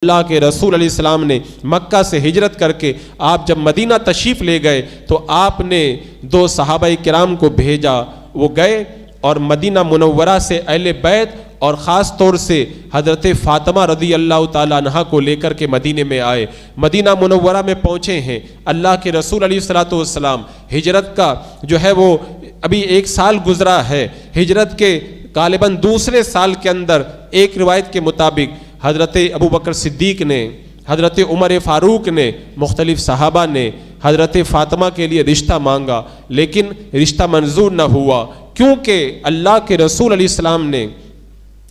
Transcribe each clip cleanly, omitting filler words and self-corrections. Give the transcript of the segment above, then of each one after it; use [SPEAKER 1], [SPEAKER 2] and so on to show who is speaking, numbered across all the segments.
[SPEAKER 1] اللہ کے رسول علیہ السلام نے مکہ سے ہجرت کر کے آپ جب مدینہ تشریف لے گئے تو آپ نے 2 صحابہ کرام کو بھیجا، وہ گئے اور مدینہ منورہ سے اہل بیت اور خاص طور سے حضرت فاطمہ رضی اللہ تعالیٰ عنہا کو لے کر کے مدینے میں آئے، مدینہ منورہ میں پہنچے ہیں۔ اللہ کے رسول علیہ السلام ہجرت کا جو ہے وہ ابھی 1 سال گزرا ہے، ہجرت کے غالباً دوسرے سال کے اندر ایک روایت کے مطابق حضرت ابوبکر صدیق نے، حضرت عمر فاروق نے، مختلف صحابہ نے حضرت فاطمہ کے لیے رشتہ مانگا، لیکن رشتہ منظور نہ ہوا، کیونکہ اللہ کے رسول علیہ السلام نے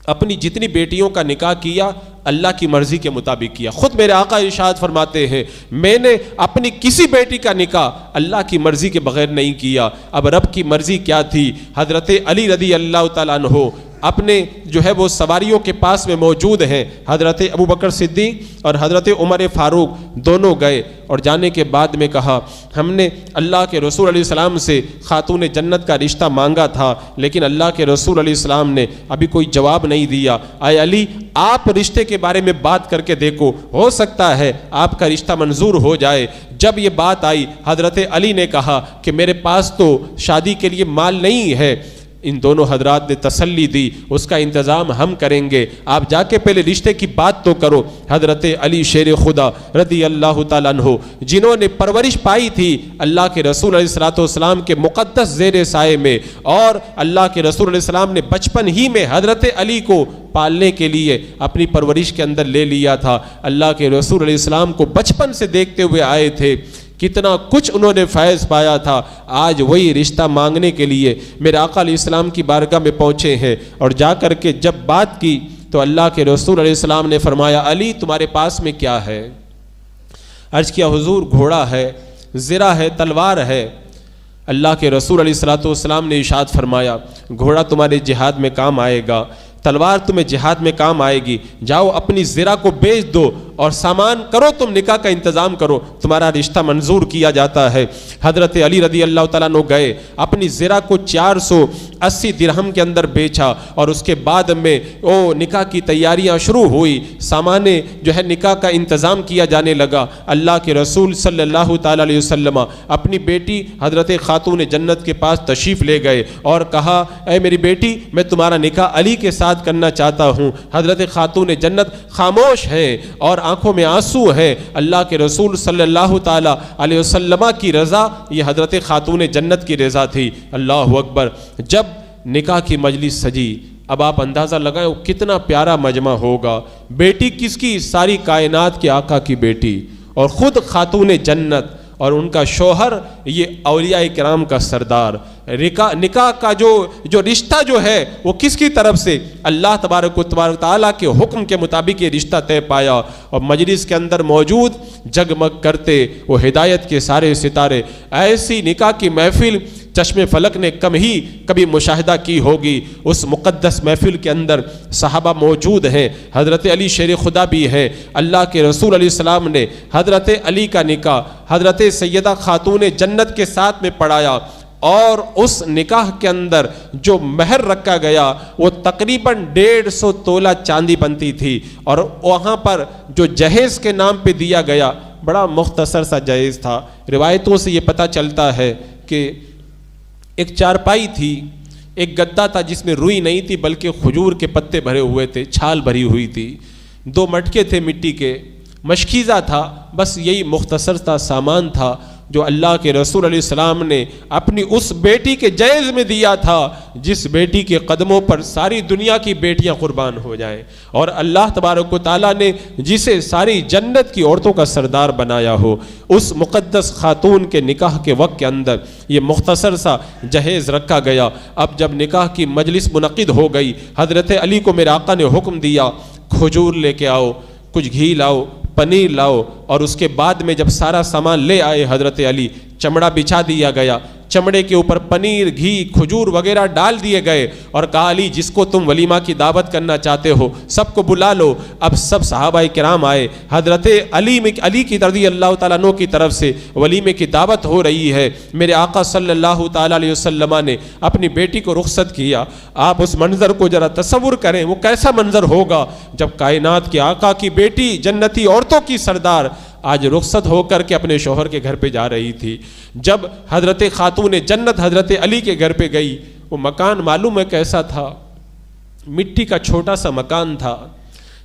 [SPEAKER 1] اپنی جتنی بیٹیوں کا نکاح کیا اللہ کی مرضی کے مطابق کیا۔ خود میرے آقا ارشاد فرماتے ہیں میں نے اپنی کسی بیٹی کا نکاح اللہ کی مرضی کے بغیر نہیں کیا۔ اب رب کی مرضی کیا تھی؟ حضرت علی رضی اللہ تعالیٰ عنہ اپنے جو ہے وہ سواریوں کے پاس میں موجود ہیں، حضرت ابوبکر صدیق اور حضرت عمر فاروق دونوں گئے اور جانے کے بعد میں کہا ہم نے اللہ کے رسول علیہ السلام سے خاتون جنت کا رشتہ مانگا تھا، لیکن اللہ کے رسول علیہ السلام نے ابھی کوئی جواب نہیں دیا۔ اے علی آپ رشتے کے بارے میں بات کر کے دیکھو، ہو سکتا ہے آپ کا رشتہ منظور ہو جائے۔ جب یہ بات آئی حضرت علی نے کہا کہ میرے پاس تو شادی کے لیے مال نہیں ہے۔ ان دونوں حضرات نے تسلی دی اس کا انتظام ہم کریں گے، آپ جا کے پہلے رشتے کی بات تو کرو۔ حضرت علی شیر خدا رضی اللہ تعالیٰ عنہ جنہوں نے پرورش پائی تھی اللہ کے رسول علیہ السلام کے مقدس زیر سائے میں، اور اللہ کے رسول علیہ السلام نے بچپن ہی میں حضرت علی کو پالنے کے لیے اپنی پرورش کے اندر لے لیا تھا، اللہ کے رسول علیہ السلام کو بچپن سے دیکھتے ہوئے آئے تھے، کتنا کچھ انہوں نے فیض پایا تھا۔ آج وہی رشتہ مانگنے کے لیے میرے آقا علیہ السلام کی بارگاہ میں پہنچے ہیں، اور جا کر کے جب بات کی تو اللہ کے رسول علیہ السلام نے فرمایا علی تمہارے پاس میں کیا ہے؟ عرض کیا حضور گھوڑا ہے، زرہ ہے، تلوار ہے۔ اللہ کے رسول علیہ السلام نے ارشاد فرمایا گھوڑا تمہارے جہاد میں کام آئے گا، تلوار تمہیں جہاد میں کام آئے گی، جاؤ اپنی زرہ کو بیچ دو اور سامان کرو، تم نکاح کا انتظام کرو، تمہارا رشتہ منظور کیا جاتا ہے۔ حضرت علی رضی اللہ تعالیٰ عنہ گئے، اپنی زرہ کو 480 درہم کے اندر بیچا، اور اس کے بعد میں نکاح کی تیاریاں شروع ہوئی، سامان جو ہے نکاح کا انتظام کیا جانے لگا۔ اللہ کے رسول صلی اللہ تعالیٰ علیہ وسلم اپنی بیٹی حضرت خاتون جنت کے پاس تشریف لے گئے اور کہا اے میری بیٹی میں تمہارا نکاح علی کے ساتھ کرنا چاہتا ہوں۔ حضرت خاتون جنت خاموش ہے اور آنکھوں میں آنسو ہے۔ اللہ کے رسول صلی اللہ تعالیٰ علیہ وسلم کی رضا یہ حضرت خاتون جنت کی رضا تھی۔ اللہ اکبر۔ جب نکاح کی مجلس سجی، اب آپ اندازہ لگائیں وہ کتنا پیارا مجمع ہوگا۔ بیٹی کس کی؟ ساری کائنات کے آقا کی بیٹی، اور خود خاتون جنت، اور ان کا شوہر یہ اولیاء کرام کا سردار۔ نکاح کا جو رشتہ جو ہے وہ کس کی طرف سے؟ اللہ تبارک و تعالیٰ کے حکم کے مطابق یہ رشتہ طے پایا، اور مجلس کے اندر موجود جگمگ کرتے وہ ہدایت کے سارے ستارے۔ ایسی نکاح کی محفل چشم فلک نے کبھی مشاہدہ کی ہوگی۔ اس مقدس محفل کے اندر صحابہ موجود ہیں، حضرت علی شیر خدا بھی ہیں۔ اللہ کے رسول علیہ السلام نے حضرت علی کا نکاح حضرت سیدہ خاتون جنت کے ساتھ میں پڑھایا، اور اس نکاح کے اندر جو مہر رکھا گیا وہ تقریباً 150 تولہ چاندی بنتی تھی، اور وہاں پر جو جہیز کے نام پہ دیا گیا بڑا مختصر سا جہیز تھا۔ روایتوں سے یہ پتہ چلتا ہے کہ ایک چارپائی تھی، ایک گدا تھا جس میں روئی نہیں تھی بلکہ کھجور کے پتے بھرے ہوئے تھے، چھال بھری ہوئی تھی، 2 مٹکے تھے مٹی کے، مشکیزہ تھا، بس یہی مختصر سا سامان تھا جو اللہ کے رسول علیہ السلام نے اپنی اس بیٹی کے جہیز میں دیا تھا جس بیٹی کے قدموں پر ساری دنیا کی بیٹیاں قربان ہو جائیں، اور اللہ تبارک و تعالیٰ نے جسے ساری جنت کی عورتوں کا سردار بنایا ہو، اس مقدس خاتون کے نکاح کے وقت کے اندر یہ مختصر سا جہیز رکھا گیا۔ اب جب نکاح کی مجلس منعقد ہو گئی، حضرت علی کو میرے آقا نے حکم دیا کھجور لے کے آؤ، کچھ گھی لاؤ، پنیر لاؤ، اور اس کے بعد میں جب سارا سامان لے آئے حضرت علی، چمڑا بچھا دیا گیا، چمڑے کے اوپر پنیر، گھی، کھجور وغیرہ ڈال دیے گئے اور کہا علی جس کو تم ولیمہ کی دعوت کرنا چاہتے ہو سب کو بلا لو۔ اب سب صحابہ کرام آئے، حضرت علی کی رضی اللہ تعالیٰ عنہ کی طرف سے ولیمے کی دعوت ہو رہی ہے۔ میرے آقا صلی اللہ تعالیٰ علیہ وسلم نے اپنی بیٹی کو رخصت کیا۔ آپ اس منظر کو ذرا تصور کریں، وہ کیسا منظر ہوگا جب کائنات کے آقا کی بیٹی، جنتی عورتوں کی سردار، آج رخصت ہو کر کے اپنے شوہر کے گھر پہ جا رہی تھی۔ جب حضرت خاتون جنت حضرت علی کے گھر پہ گئی، وہ مکان معلوم ہے کیسا تھا؟ مٹی کا چھوٹا سا مکان تھا،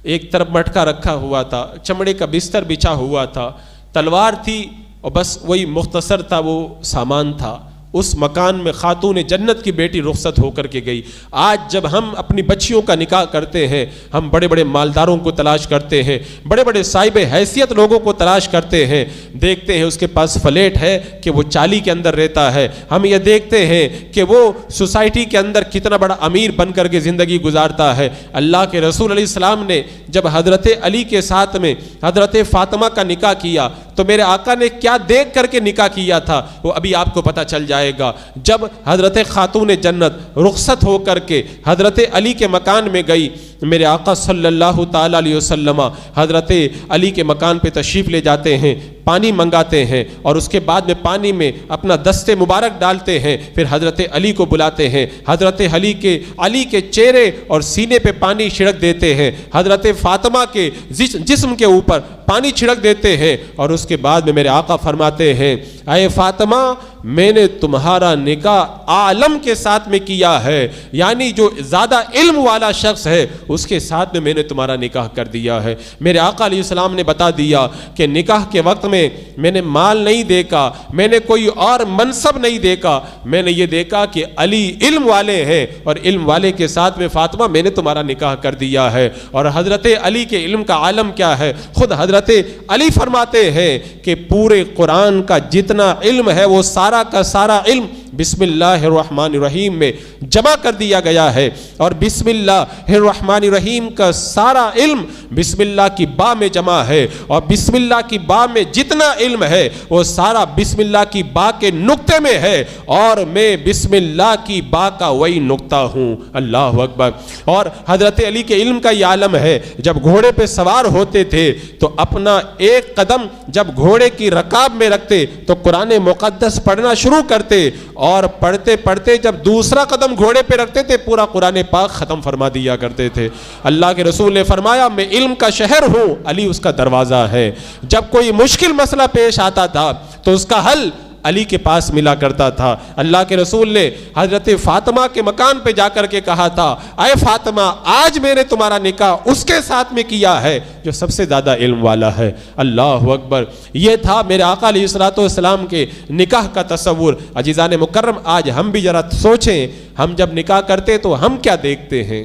[SPEAKER 1] ایک طرف مٹکا رکھا ہوا تھا، چمڑے کا بستر بچھا ہوا تھا، تلوار تھی اور بس وہی مختصر تھا وہ سامان تھا۔ اس مکان میں خاتون جنت کی بیٹی رخصت ہو کر کے گئی۔ آج جب ہم اپنی بچیوں کا نکاح کرتے ہیں، ہم بڑے بڑے مالداروں کو تلاش کرتے ہیں، بڑے بڑے صاحب حیثیت لوگوں کو تلاش کرتے ہیں، دیکھتے ہیں اس کے پاس فلیٹ ہے کہ وہ چالی کے اندر رہتا ہے، ہم یہ دیکھتے ہیں کہ وہ سوسائٹی کے اندر کتنا بڑا امیر بن کر کے زندگی گزارتا ہے۔ اللہ کے رسول علیہ السلام نے جب حضرت علی کے ساتھ میں حضرت فاطمہ کا نکاح کیا تو میرے آقا نے کیا دیکھ کر کے نکاح کیا تھا وہ ابھی آپ کو پتہ چل جائے گا۔ جب حضرت خاتون جنت رخصت ہو کر کے حضرت علی کے مکان میں گئی، میرے آقا صلی اللہ تعالیٰ علیہ وسلم حضرت علی کے مکان پہ تشریف لے جاتے ہیں، پانی منگاتے ہیں اور اس کے بعد میں پانی میں اپنا دست مبارک ڈالتے ہیں، پھر حضرت علی کو بلاتے ہیں، حضرت علی کے چہرے اور سینے پہ پانی چھڑک دیتے ہیں، حضرت فاطمہ کے جسم کے اوپر پانی چھڑک دیتے ہیں اور اس کے بعد میں میرے آقا فرماتے ہیں اے فاطمہ میں نے تمہارا نکاح عالم کے ساتھ میں کیا ہے، یعنی جو زیادہ علم والا شخص ہے اس کے ساتھ میں نے تمہارا نکاح کر دیا ہے۔ میرے آقا علیہ السلام نے بتا دیا کہ نکاح کے وقت میں نے مال نہیں دیکھا، میں نے کوئی اور منصب نہیں دیکھا، میں نے یہ دیکھا کہ علی علم والے ہیں اور علم والے کے ساتھ میں فاطمہ میں نے تمہارا نکاح کر دیا ہے۔ اور حضرت علی کے علم کا عالم کیا ہے؟ خود حضرت علی فرماتے ہیں کہ پورے قرآن کا جتنا علم ہے وہ سارا کا سارا علم بسم اللہ الرحمن الرحیم میں جمع کر دیا گیا ہے، اور بسم اللہ الرحمن الرحیم کا سارا علم بسم اللہ کی با میں جمع ہے، اور بسم اللہ کی با میں جتنا علم ہے وہ سارا بسم اللہ کی با کے نقطے میں ہے، اور میں بسم اللہ کی با کا وہی نقطہ ہوں۔ اللہ اکبر۔ اور حضرت علی کے علم کا یہ عالم ہے، جب گھوڑے پہ سوار ہوتے تھے تو اپنا ایک قدم جب گھوڑے کی رکاب میں رکھتے تو قرآن مقدس پڑھنا شروع کرتے، اور پڑھتے پڑھتے جب دوسرا قدم گھوڑے پہ رکھتے تھے پورا قرآن پاک ختم فرما دیا کرتے تھے۔ اللہ کے رسول نے فرمایا میں علم کا شہر ہوں، علی اس کا دروازہ ہے۔ جب کوئی مشکل مسئلہ پیش آتا تھا تو اس کا حل علی کے پاس ملا کرتا تھا۔ اللہ کے رسول نے حضرت فاطمہ کے مکان پہ جا کر کے کہا تھا اے فاطمہ آج میں نے تمہارا نکاح اس کے ساتھ میں کیا ہے جو سب سے زیادہ علم والا ہے۔ اللہ اکبر۔ یہ تھا میرے آقا علیہ الصلوۃ والسلام کے نکاح کا تصور۔ عزیزان مکرم آج ہم بھی ذرا سوچیں، ہم جب نکاح کرتے تو ہم کیا دیکھتے ہیں؟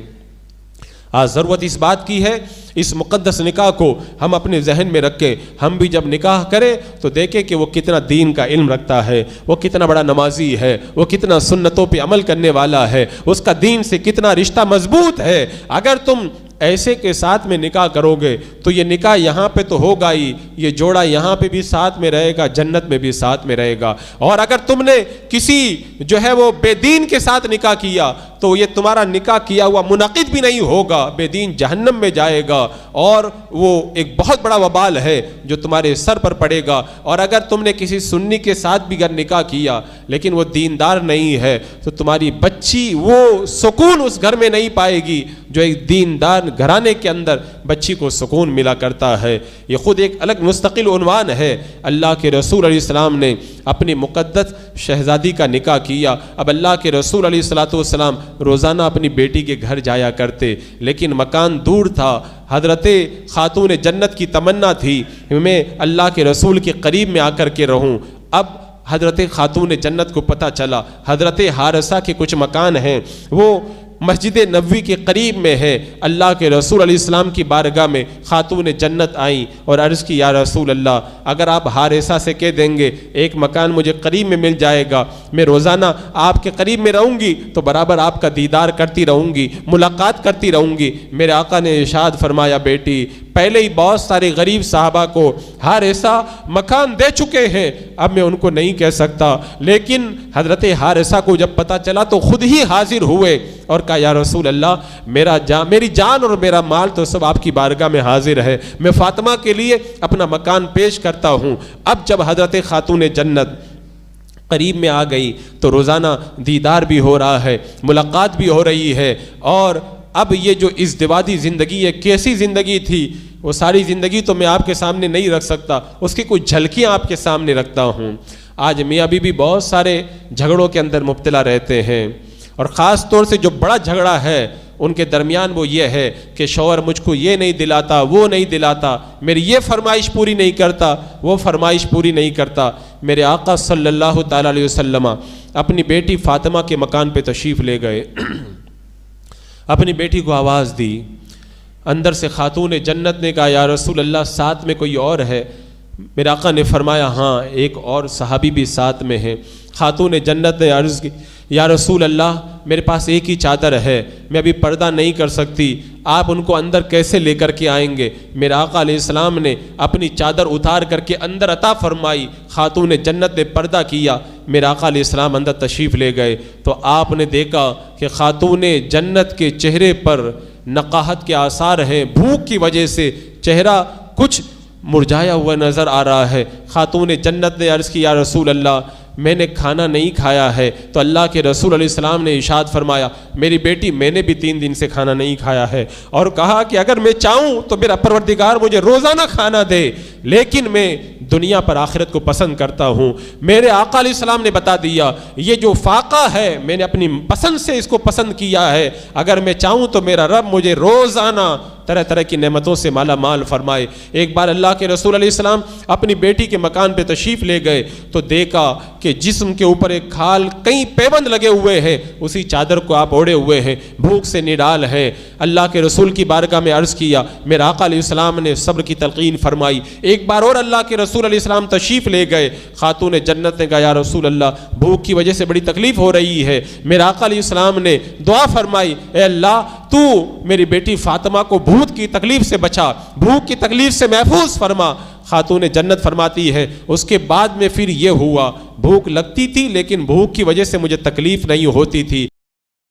[SPEAKER 1] آج ضرورت اس بات کی ہے اس مقدس نکاح کو ہم اپنے ذہن میں رکھیں، ہم بھی جب نکاح کریں تو دیکھیں کہ وہ کتنا دین کا علم رکھتا ہے، وہ کتنا بڑا نمازی ہے، وہ کتنا سنتوں پہ عمل کرنے والا ہے، اس کا دین سے کتنا رشتہ مضبوط ہے۔ اگر تم ایسے کے ساتھ میں نکاح کرو گے تو یہ نکاح یہاں پہ تو ہوگا ہی، یہ جوڑا یہاں پہ بھی ساتھ میں رہے گا، جنت میں بھی ساتھ میں رہے گا۔ اور اگر تم نے کسی جو ہے وہ بے دین کے ساتھ نکاح کیا تو یہ تمہارا نکاح کیا ہوا منعقد بھی نہیں ہوگا، بے دین جہنم میں جائے گا، اور وہ ایک بہت بڑا وبال ہے جو تمہارے سر پر پڑے گا۔ اور اگر تم نے کسی سنی کے ساتھ بھی اگر نکاح کیا لیکن وہ دیندار نہیں ہے تو تمہاری بچی وہ سکون اس گھر میں نہیں پائے گی جو ایک دیندار گھرانے کے اندر بچی کو سکون ملا کرتا ہے۔ یہ خود ایک الگ مستقل عنوان ہے۔ اللہ کے رسول علیہ السلام نے اپنی مقدس شہزادی کا نکاح کیا۔ اب اللہ کے رسول علیہ السلام روزانہ اپنی بیٹی کے گھر جایا کرتے، لیکن مکان دور تھا۔ حضرت خاتون جنت کی تمنا تھی میں اللہ کے رسول کے قریب میں آ کر کے رہوں۔ اب حضرت خاتون جنت کو پتہ چلا حضرت حارثہ کے کچھ مکان ہیں وہ مسجد نبوی کے قریب میں ہے۔ اللہ کے رسول علیہ السلام کی بارگاہ میں خاتون جنت آئیں اور عرض کی یا رسول اللہ اگر آپ حارثہ سے کہہ دیں گے ایک مکان مجھے قریب میں مل جائے گا، میں روزانہ آپ کے قریب میں رہوں گی تو برابر آپ کا دیدار کرتی رہوں گی، ملاقات کرتی رہوں گی۔ میرے آقا نے ارشاد فرمایا بیٹی پہلے ہی بہت سارے غریب صحابہ کو حارثہ مکان دے چکے ہیں، اب میں ان کو نہیں کہہ سکتا، لیکن حضرت حارثہ کو جب پتہ چلا تو خود ہی حاضر ہوئے اور کہا یا رسول اللہ میری جان اور میرا مال تو سب آپ کی بارگاہ میں حاضر ہے، میں فاطمہ کے لیے اپنا مکان پیش کرتا ہوں۔ اب جب حضرت خاتون جنت قریب میں آ گئی تو روزانہ دیدار بھی ہو رہا ہے، ملاقات بھی ہو رہی ہے، اور اب یہ جو ازدواجی زندگی ہے کیسی زندگی تھی وہ ساری زندگی تو میں آپ کے سامنے نہیں رکھ سکتا، اس کی کچھ جھلکیاں آپ کے سامنے رکھتا ہوں۔ آج میاں بیوی بہت سارے جھگڑوں کے اندر مبتلا رہتے ہیں، اور خاص طور سے جو بڑا جھگڑا ہے ان کے درمیان وہ یہ ہے کہ شوہر مجھ کو یہ نہیں دلاتا، وہ نہیں دلاتا، میری یہ فرمائش پوری نہیں کرتا، وہ فرمائش پوری نہیں کرتا۔ میرے آقا صلی اللہ تعالیٰ علیہ وسلم اپنی بیٹی فاطمہ کے مکان پہ تشریف لے گئے، اپنی بیٹی کو آواز دی، اندر سے خاتون جنت نے کہا یا رسول اللہ ساتھ میں کوئی اور ہے؟ میرے آقا نے فرمایا ہاں ایک اور صحابی بھی ساتھ میں ہے۔ خاتون جنت نے عرض کی یا رسول اللہ میرے پاس ایک ہی چادر ہے، میں ابھی پردہ نہیں کر سکتی، آپ ان کو اندر کیسے لے کر کے آئیں گے؟ میرے آقا علیہ السلام نے اپنی چادر اتار کر کے اندر عطا فرمائی، خاتون جنت نے پردہ کیا، میرے آقا علیہ السلام اندر تشریف لے گئے تو آپ نے دیکھا کہ خاتون جنت کے چہرے پر نقاہت کے آثار ہیں، بھوک کی وجہ سے چہرہ کچھ مرجھایا ہوا نظر آ رہا ہے۔ خاتون جنت نے عرض کی یا رسول اللہ میں نے کھانا نہیں کھایا ہے، تو اللہ کے رسول علیہ السلام نے ارشاد فرمایا میری بیٹی میں نے بھی 3 دن سے کھانا نہیں کھایا ہے، اور کہا کہ اگر میں چاہوں تو میرا پروردگار مجھے روزانہ کھانا دے، لیکن میں دنیا پر آخرت کو پسند کرتا ہوں۔ میرے آقا علیہ السلام نے بتا دیا یہ جو فاقہ ہے میں نے اپنی پسند سے اس کو پسند کیا ہے، اگر میں چاہوں تو میرا رب مجھے روزانہ طرح طرح کی نعمتوں سے مالا مال فرمائے۔ ایک بار اللہ کے رسول علیہ السلام اپنی بیٹی کے مکان پہ تشریف لے گئے تو دیکھا کہ جسم کے اوپر ایک کھال کئی پیبند لگے ہوئے ہیں، اسی چادر کو آپ اوڑے ہوئے ہیں، بھوک سے نڈال ہیں۔ اللہ کے رسول کی بارگاہ میں عرض کیا، میرے آقا علیہ السلام نے صبر کی تلقین فرمائی۔ ایک بار اور اللہ کے رسول علیہ السلام تشریف لے گئے، خاتون جنت نے کہا یا رسول اللہ بھوک کی وجہ سے بڑی تکلیف ہو رہی ہے۔ میرے آقا علیہ السلام نے دعا فرمائی، اے اللہ تو میری بیٹی فاطمہ کو بھوک کی تکلیف سے بچا، بھوک کی تکلیف سے محفوظ فرما۔ خاتون جنت فرماتی ہے اس کے بعد میں پھر یہ ہوا، بھوک لگتی تھی لیکن بھوک کی وجہ سے مجھے تکلیف نہیں ہوتی تھی۔